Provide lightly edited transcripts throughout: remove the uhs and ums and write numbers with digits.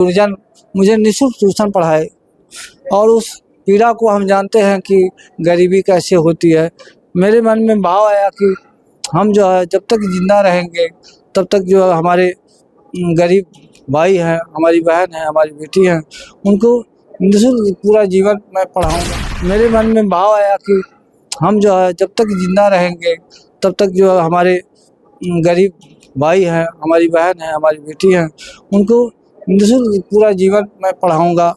गुरुजन मुझे निःशुल्क ट्यूशन पढ़ाए और उस पीड़ा को हम जानते हैं कि गरीबी कैसे होती है। मेरे मन में भाव आया कि हम जो है जब तक जिंदा रहेंगे तब तक जो है हमारे गरीब भाई हैं, हमारी बहन है, हमारी बेटी हैं, उनको निःशुल्क पूरा जीवन मैं पढ़ाऊँगा। मेरे मन में भाव आया कि हम जो है जब तक जिंदा रहेंगे तब तक जो है हमारे गरीब भाई हैं, हमारी बहन है, हमारी बेटी हैं, उनको निःशुल्क पूरा जीवन मैं पढ़ाऊँगा।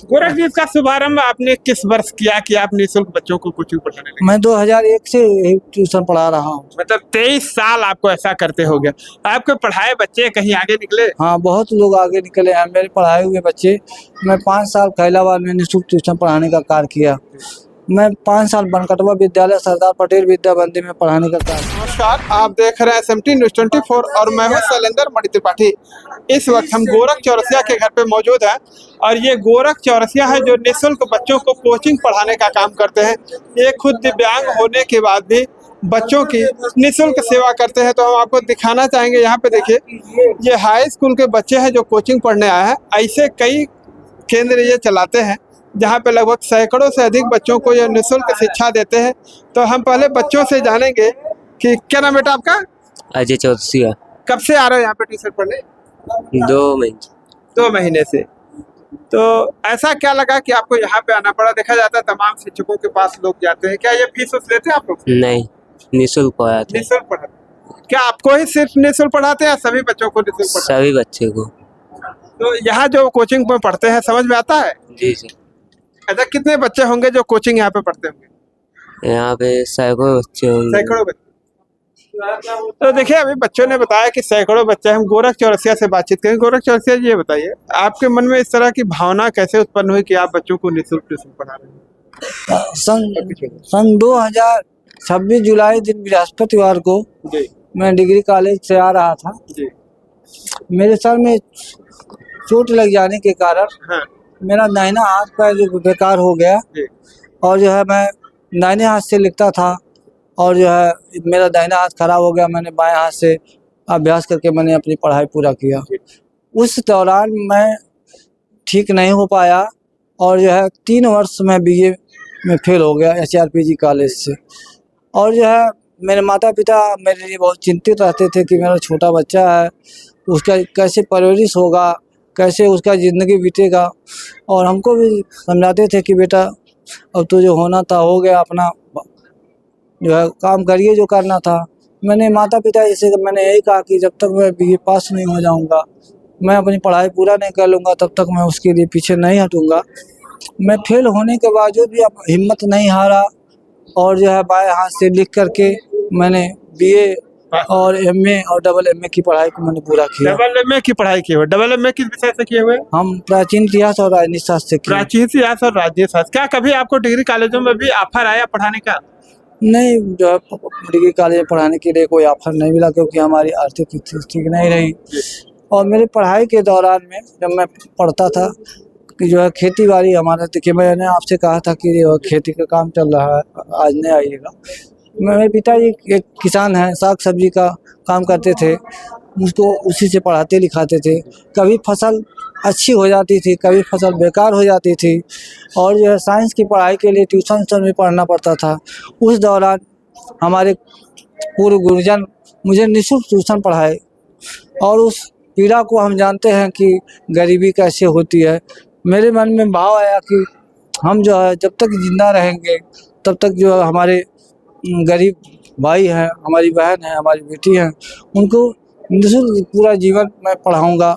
गोरख जी, इसका शुभारंभ आपने किस वर्ष किया कि आप निःशुल्क बच्चों को कोचिंग पढ़ाने लगे? मैं 2001 से यही ट्यूशन पढ़ा रहा हूँ। मतलब 23 साल आपको ऐसा करते हो गया। आपके पढ़ाए बच्चे कहीं आगे निकले? हाँ, बहुत लोग आगे निकले हैं। मेरे पढ़ाए हुए बच्चे, मैं 5 साल खैलाबाद में निःशुल्क ट्यूशन पढ़ाने का कार्य किया। मैं 5 साल बनकटवा विद्यालय सरदार पटेल विद्याबंदी में पढ़ाने का कार्य। नमस्कार, आप देख रहे हैं SMT न्यूज़ 24 और मैं हूं शैलेंद्र मणि त्रिपाठी। इस वक्त हम गोरख चौरसिया के घर पे मौजूद हैं और ये गोरख चौरसिया है जो निःशुल्क बच्चों को कोचिंग पढ़ाने का काम करते हैं। ये खुद दिव्यांग होने के बाद भी बच्चों की निःशुल्क सेवा करते हैं। तो हम आपको दिखाना चाहेंगे, यहाँ पे देखिए, ये हाई स्कूल के बच्चे हैं जो कोचिंग पढ़ने आए हैं। ऐसे कई केंद्र ये चलाते हैं जहाँ पे लगभग सैकड़ों से अधिक बच्चों को ये निःशुल्क शिक्षा देते हैं। तो हम पहले बच्चों से जानेंगे कि क्या नाम बेटा आपका? अजय चौरसिया। कब से आ रहे हो यहाँ पे ट्यूशन पढ़ने? 2 महीने। 2 महीने से। तो ऐसा क्या लगा कि आपको यहाँ पे आना पड़ा? देखा जाता है तमाम शिक्षकों के पास लोग जाते हैं, क्या ये फीस उस लेते हैं आप लोग? नहीं, निःशुल्क पढ़ाते। निःशुल्क पढ़ाते? क्या आपको ही सिर्फ निःशुल्क पढ़ाते हैं या सभी बच्चों को निःशुल्क पढ़ाते सभी बच्चे को। हैं? तो यहाँ जो कोचिंग में पढ़ते हैं समझ में आता है? जी जी। ऐसा कितने बच्चे होंगे जो कोचिंग यहाँ पे पढ़ते होंगे? यहाँ पे सैकड़ों बच्चे होंगे। सैकड़ों बच्चे। तो देखिए, अभी बच्चों ने बताया कि सैकड़ों बच्चे। हम गोरख चौरसिया से बातचीत करें। गोरख चौरसिया जी, ये बताइए, आपके मन में इस तरह की भावना कैसे उत्पन्न हुई कि आप बच्चों को निःशुल्क ट्यूशन पढ़ा रहे हैं? सन 2026 जुलाई दिन बृहस्पतिवार को जी मैं डिग्री कॉलेज से आ रहा था। जी। मेरे सर में चोट लग जाने के कारण हाँ मेरा दाहिना हाथ पैर जो बेकार हो गया जी। और जो है मैं दाहिने हाथ से लिखता था और जो है मेरा दाहिना हाथ खराब हो गया। मैंने बाएं हाथ से अभ्यास करके मैंने अपनी पढ़ाई पूरा किया। उस दौरान मैं ठीक नहीं हो पाया और जो है 3 वर्ष में BA में फेल हो गया HRPG कॉलेज से। और जो है मेरे माता पिता मेरे लिए बहुत चिंतित रहते थे कि मेरा छोटा बच्चा है, उसका कैसे परवरिश होगा, कैसे उसका ज़िंदगी बीतेगा। और हमको भी समझाते थे कि बेटा अब तो जो होना था हो गया, अपना जो है काम करिए जो करना था। मैंने माता पिता से मैंने यही कहा कि जब तक मैं BA पास नहीं हो जाऊंगा, मैं अपनी पढ़ाई पूरा नहीं कर लूँगा, तब तक मैं उसके लिए पीछे नहीं हटूँगा। मैं फेल होने के बावजूद भी अब हिम्मत नहीं हारा और जो है बाएं हाथ से लिख करके मैंने BA और MA और AA की पढ़ाई को मैंने पूरा किया। AA की पढ़ाई की हुई? AA किस विषय से किए हुए? हम प्राचीन इतिहास और राजनीति शास्त्र से किए। प्राचीन इतिहास और राजनीति शास्त्र। क्या कभी आपको डिग्री कॉलेजों में भी ऑफर आया पढ़ाने का? नहीं, जो है डिग्री कॉलेज में पढ़ाने के लिए कोई ऑफर नहीं मिला क्योंकि हमारी आर्थिक स्थिति ठीक नहीं रही। और मेरी पढ़ाई के दौरान में जब मैं पढ़ता था कि जो है खेती बाड़ी हमारा, देखिए मैंने आपसे कहा था कि खेती का काम चल रहा है, आज नहीं आइएगा। मेरे पिताजी एक किसान हैं, साग सब्जी का काम करते थे, मुझको उसी से पढ़ाते लिखाते थे। कभी फसल अच्छी हो जाती थी, कभी फसल बेकार हो जाती थी और जो है साइंस की पढ़ाई के लिए ट्यूशन भी पढ़ना पड़ता था। उस दौरान हमारे पूर्व गुरुजन मुझे निःशुल्क ट्यूशन पढ़ाए और उस पीड़ा को हम जानते हैं कि गरीबी कैसे होती है। मेरे मन में भाव आया कि हम जो है जब तक जिंदा रहेंगे तब तक जो है हमारे गरीब भाई हैं, हमारी बहन है, हमारी बेटी हैं, उनको निःशुल्क पूरा जीवन मैं पढ़ाऊँगा।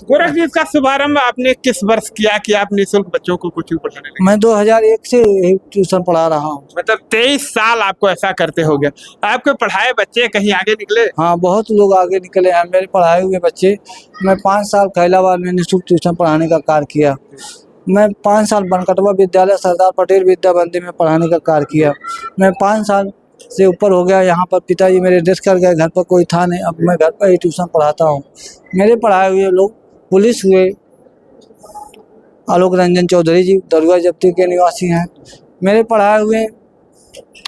गोरख जी, इसका शुभारंभ आपने किस वर्ष किया कि आप निःशुल्क बच्चों को कोचिंग पढ़ाने लगे? मैं 2001 से यही ट्यूशन पढ़ा रहा हूँ। मतलब 23 साल आपको ऐसा करते हो गया। आपके पढ़ाए बच्चे कहीं आगे निकले? हाँ, बहुत लोग आगे निकले हैं। मेरे पढ़ाए हुए बच्चे, मैं 5 साल खैलाबाद में निःशुल्क ट्यूशन पढ़ाने का कार्य किया। मैं 5 साल बनकटवा विद्यालय सरदार पटेल विद्याबंदी में पढ़ाने का कार्य किया। मैं 5 साल से ऊपर हो गया। यहाँ पर पिताजी मेरे डेथ कर गए, घर पर कोई था नहीं, अब मैं घर पर ही ट्यूशन पढ़ाता हूँ। मेरे पढ़ाए हुए लोग पुलिस हुए, आलोक रंजन चौधरी जी दरुआ जब्ती के निवासी हैं। मेरे पढ़ाए हुए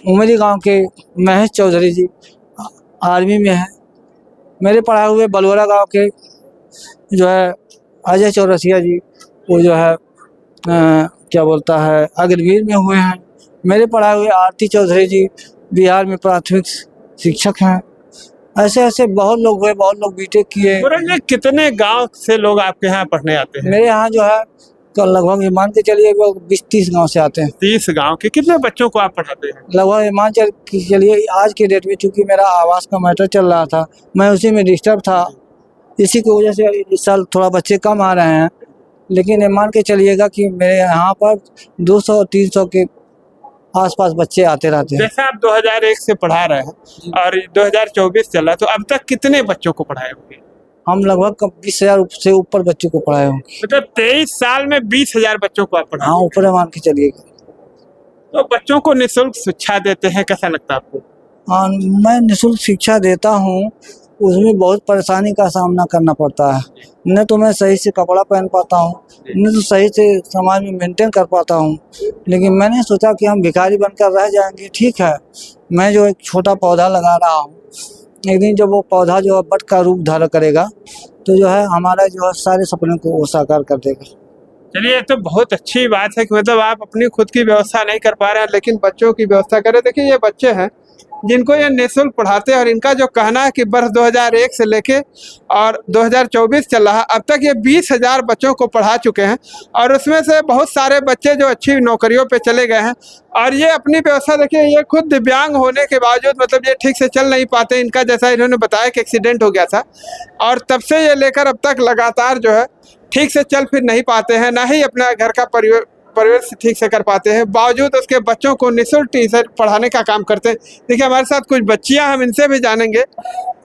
उमरी गांव के महेश चौधरी जी आर्मी में हैं। मेरे पढ़ाए हुए बलवरा गांव के जो है अजय चौरसिया जी, वो जो है क्या बोलता है अग्रवीर में हुए हैं। मेरे पढ़ाए हुए आरती चौधरी जी बिहार में प्राथमिक शिक्षक हैं। ऐसे ऐसे बहुत लोग हुए, बहुत लोग बीटेक किए। गोरख जी, कितने गांव से लोग आपके यहाँ पढ़ने आते हैं? मेरे यहाँ जो है कल लगभग ये मान के चलिए 20-30 गांव से आते हैं। 30 गांव के कितने बच्चों को आप पढ़ाते हैं? लगभग ये मान के चलिए आज के डेट में, चूंकि मेरा आवास का मैटर चल रहा था, मैं उसी में डिस्टर्ब था, इसी की वजह से इस साल थोड़ा बच्चे कम आ रहे हैं। लेकिन ये मान के चलिएगा कि मेरे यहाँ पर 200-300 के आसपास बच्चे आते रहते हैं। जैसे आप 2001 से पढ़ा रहे हैं और 2024 चल रहा है, तो अब तक कितने बच्चों को पढ़ाए होंगे? हम लगभग 20,000 से ऊपर बच्चों को पढ़ाए होंगे। मतलब 23 साल में 20,000 बच्चों को आप पढ़ाए? हाँ, ऊपर मान के चलिएगा। तो बच्चों को निःशुल्क शिक्षा देते हैं, कैसा लगता है आपको? हाँ, मैं निःशुल्क शिक्षा देता हूँ, उसमें बहुत परेशानी का सामना करना पड़ता है। न तो मैं सही से कपड़ा पहन पाता हूँ, न तो सही से समाज में मेंटेन कर पाता हूँ। लेकिन मैंने सोचा कि हम भिखारी बनकर रह जाएंगे। ठीक है, मैं जो एक छोटा पौधा लगा रहा हूँ, एक दिन जब वो पौधा जो है बट का रूप धारण करेगा, तो जो है हमारा जो है सारे सपने को वो साकार कर देगा। चलिए, ये तो बहुत अच्छी बात है कि मतलब आप अपनी खुद की व्यवस्था नहीं कर पा रहे हैं, लेकिन बच्चों की व्यवस्था करें। देखिए, ये बच्चे हैं जिनको ये निःशुल्क पढ़ाते हैं और इनका जो कहना है कि वर्ष 2001 से लेके और 2024 चल रहा है, अब तक ये 20,000 बच्चों को पढ़ा चुके हैं और उसमें से बहुत सारे बच्चे जो अच्छी नौकरियों पे चले गए हैं। और ये अपनी व्यवस्था देखिए, ये खुद दिव्यांग होने के बावजूद मतलब ये ठीक से चल नहीं पाते। इनका जैसा इन्होंने बताया कि एक्सीडेंट हो गया था और तब से ये लेकर अब तक लगातार जो है ठीक से चल फिर नहीं पाते हैं, ना ही अपना घर का परिवेश ठीक से कर पाते हैं। बावजूद उसके बच्चों को निःशुल्क टीचर पढ़ाने का काम करते हैं। देखिए, हमारे साथ कुछ बच्चियां, हम इनसे भी जानेंगे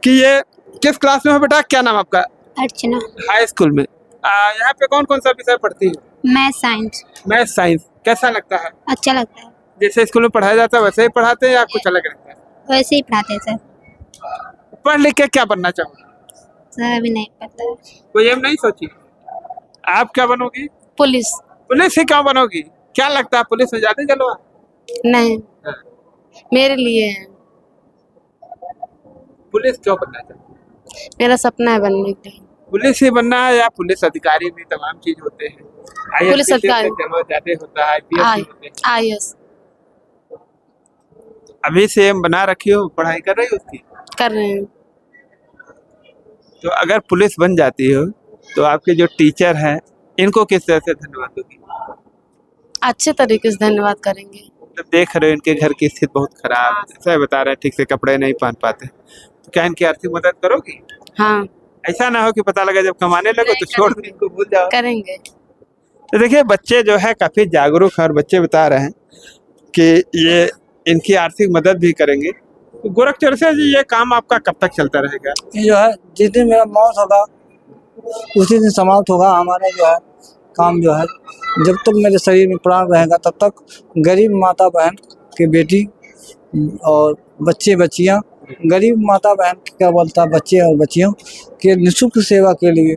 कि ये किस क्लास में हो बेटा, क्या नाम आपका? अर्चना। हाई स्कूल में। यहाँ पे कौन कौन सा विषय पढ़ती है? Math science. Math science. कैसा लगता है? अच्छा लगता है। जैसे स्कूल में पढ़ाया जाता है वैसे ही पढ़ाते हैं या कुछ अलग रहता है? वैसे ही पढ़ाते हैं सर। पढ़ लिख के क्या बनना चाहोगे? सर अभी नहीं पता। कोई एम नहीं सोची? आप क्या बनोगी? पुलिस। पुलिस ही क्यों बनोगी? क्या लगता है पुलिस में जाते जलवा? नहीं, मेरे लिए है। पुलिस क्यों बनना चाहते? मेरा सपना है बनने के लिए। पुलिस ही बनना है या पुलिस अधिकारी भी तमाम चीज होते हैं? पुलिस अधिकारी ज्यादा होता है, IPS भी होते हैं। IAS अभी से एम बना रखी हो, पढ़ाई कर रही हो उसकी? कर रहे हैं। तो अगर पुलिस बन जाती हो तो आपके जो टीचर हैं इनको किस तरह से धन्यवाद दोगी? अच्छे तरीके से धन्यवाद करेंगे। तो देख रहे हो इनके घर की स्थिति बहुत खराब है, जैसा बता रहे हैं, ठीक से कपड़े नहीं पहन पाते, तो क्या इनकी आर्थिक मदद करोगी? हाँ, ऐसा ना हो कि पता लगा जब कमाने लगो तो छोड़ दो, इनको भूल जाओ। करेंगे। तो देखिए, बच्चे जो है काफी जागरूक हैं और बच्चे बता रहे हैं कि ये इनकी आर्थिक मदद भी करेंगे। तो गोरख चौरसिया जी, ये काम आपका कब तक चलता रहेगा? ये जो है जिस दिन मेरा मौत होगा उसी दिन समाप्त होगा। हमारा जो है काम जो है, जब तक मेरे शरीर में प्राण रहेगा तब तक गरीब माता बहन की बेटी और बच्चे बच्चियां, गरीब माता बहन क्या बोलता, बच्चे और बच्चियों के निःशुल्क सेवा के लिए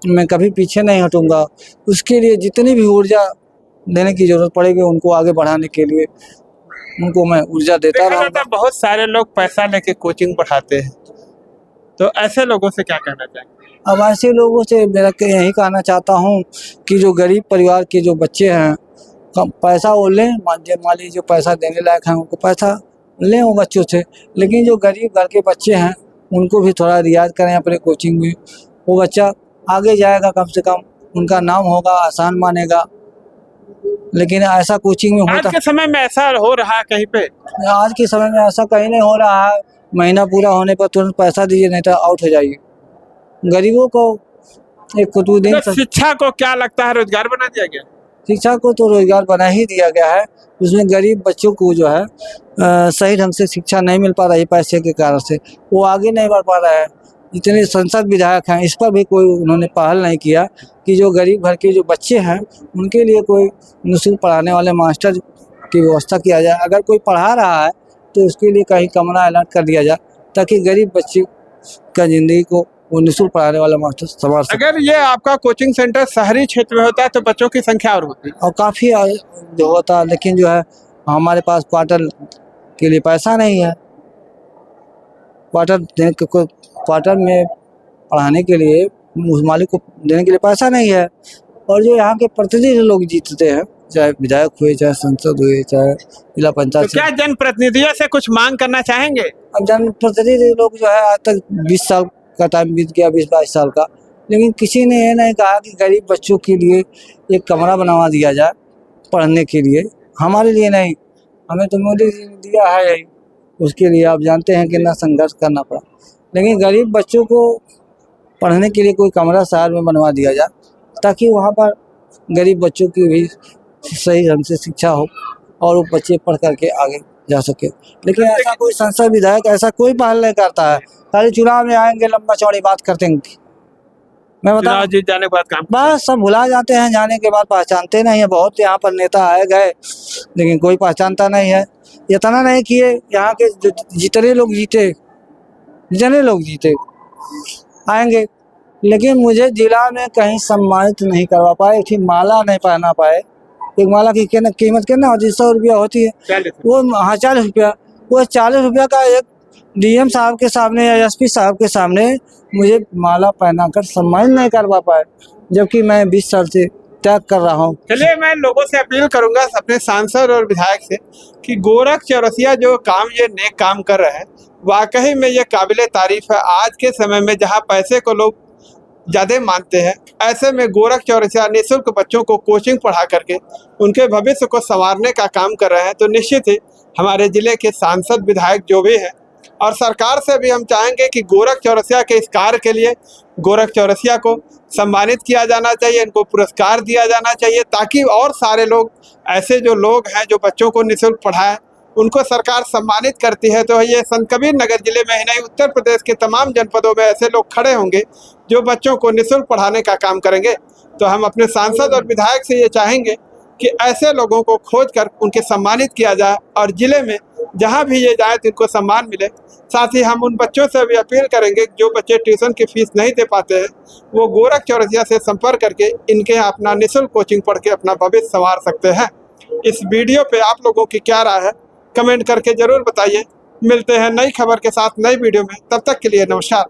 मैं कभी पीछे नहीं हटूंगा। उसके लिए जितनी भी ऊर्जा देने की जरूरत पड़ेगी उनको आगे बढ़ाने के लिए उनको मैं ऊर्जा देता देखा जाता रहूंगा। है बहुत सारे लोग पैसा लेके कोचिंग पढ़ाते हैं, तो ऐसे लोगों से क्या कहना चाहेंगे? अब ऐसे लोगों से मेरा यही कहना चाहता हूँ कि जो गरीब परिवार के जो बच्चे हैं, कम पैसा वो लें, मान लीजिए जो पैसा देने लायक हैं उनको पैसा लें वो बच्चों से, लेकिन जो गरीब घर के बच्चे हैं उनको भी थोड़ा रियायत करें अपने कोचिंग में। वो बच्चा आगे जाएगा, कम से कम उनका नाम होगा, आसान मानेगा। लेकिन ऐसा कोचिंग में आज होता, के समय में ऐसा हो रहा है कहीं पे? आज के समय में ऐसा कहीं नहीं हो रहा है। महीना पूरा होने पर तुरंत पैसा दीजिए, नहीं तो आउट हो जाइए। गरीबों को एक कुतुबुद्दीन, तो शिक्षा को क्या लगता है रोजगार बना दिया गया? शिक्षा को तो रोजगार बना ही दिया गया है। उसमें गरीब बच्चों को जो है सही ढंग से शिक्षा नहीं मिल पा रही, पैसे के कारण से वो आगे नहीं बढ़ पा रहा है। जितने संसद विधायक हैं इस पर भी कोई उन्होंने पहल नहीं किया कि जो गरीब घर के जो बच्चे हैं उनके लिए कोई निःशुल्क पढ़ाने वाले मास्टर की व्यवस्था किया जाए। अगर कोई पढ़ा रहा है तो उसके लिए कहीं कमरा अलर्ट कर दिया जाए, ताकि गरीब बच्चे का जिंदगी को वो निःशुल्क पढ़ाने वाला मास्टर संभाल सके। अगर ये आपका कोचिंग सेंटर शहरी क्षेत्र में होता है तो बच्चों की संख्या और होती। और काफ़ी जो होता, लेकिन जो है हमारे पास क्वार्टर के लिए पैसा नहीं है। क्वार्टर में पढ़ाने के लिए उस मालिक को देने के लिए पैसा नहीं है। और जो यहाँ के प्रतिनिधि लोग जीतते हैं, चाहे विधायक हुए, चाहे सांसद हुए, चाहे जिला तो पंचायत क्या जनप्रतिनिधियों से कुछ मांग करना चाहेंगे? अब जनप्रतिनिधि लोग जो है आज तक 20 साल का टाइम बीत गया, 20-22 साल का, लेकिन किसी ने ये नहीं कहा कि गरीब बच्चों के लिए एक कमरा बनवा दिया जाए पढ़ने के लिए। हमारे लिए नहीं, हमें तो मोदी जी ने दिया है यही, उसके लिए आप जानते हैं कितना संघर्ष करना पड़ा। लेकिन गरीब बच्चों को पढ़ने के लिए कोई कमरा शहर में बनवा दिया जाए, ताकि वहाँ पर गरीब बच्चों की भी सही ढंग से शिक्षा हो और वो बच्चे पढ़ करके आगे जा सके। लेकिन ऐसा कोई संसद विधायक ऐसा कोई पहल नहीं करता है, खाली चुनाव में आएंगे, लंबा चौड़ी बात करते हैं। मैं बता, चुनाव जीत जाने के बाद काम बस सब भुला जाते हैं, जाने के बाद पहचानते नहीं है। बहुत यहाँ पर नेता आए गए, लेकिन कोई पहचानता नहीं है। इतना नहीं किए, यहाँ के जितने लोग जीते आएंगे, लेकिन मुझे जिला में कहीं सम्मानित नहीं करवा पाए, एक माला नहीं पहना पाए। एक माला की कीमत कितना होती है? 100 रुपया होती है। 40 वो 40 रुपया, वो 40 रुपया का एक डीएम साहब के सामने या एसपी साहब के सामने मुझे माला पहनाकर सम्मानित नहीं करवा पाए, जबकि मैं 20 साल से त्याग कर रहा हूँ। चलिए, मैं लोगों से अपील करूंगा, अपने सांसद और विधायक से, कि गोरख चौरसिया जो काम ये नेक काम कर रहे हैं, वाकई में ये काबिले तारीफ है। आज के समय में जहाँ पैसे को लोग ज़्यादा मानते हैं, ऐसे में गोरख चौरसिया निःशुल्क बच्चों को कोचिंग पढ़ा करके उनके भविष्य को संवारने का काम कर रहे हैं। तो निश्चित ही हमारे ज़िले के सांसद विधायक जो भी हैं, और सरकार से भी हम चाहेंगे कि गोरख चौरसिया के इस कार्य के लिए गोरख चौरसिया को सम्मानित किया जाना चाहिए, इनको पुरस्कार दिया जाना चाहिए, ताकि और सारे लोग, ऐसे जो लोग हैं जो बच्चों को निःशुल्क पढ़ाएं, उनको सरकार सम्मानित करती है। तो ये संत कबीर नगर जिले में ही नहीं, उत्तर प्रदेश के तमाम जनपदों में ऐसे लोग खड़े होंगे जो बच्चों को निःशुल्क पढ़ाने का काम करेंगे। तो हम अपने सांसद और विधायक से ये चाहेंगे कि ऐसे लोगों को खोज कर उनके सम्मानित किया जाए, और जिले में जहाँ भी ये जाए तो इनको सम्मान मिले। साथ ही हम उन बच्चों से भी अपील करेंगे जो बच्चे ट्यूशन की फीस नहीं दे पाते हैं, वो गोरख चौरसिया से संपर्क करके इनके यहाँ अपना निःशुल्क कोचिंग पढ़ के अपना भविष्य संवार सकते हैं। इस वीडियो पे आप लोगों की क्या राय है, कमेंट करके ज़रूर बताइए। मिलते हैं नई खबर के साथ नई वीडियो में, तब तक के लिए नमस्कार।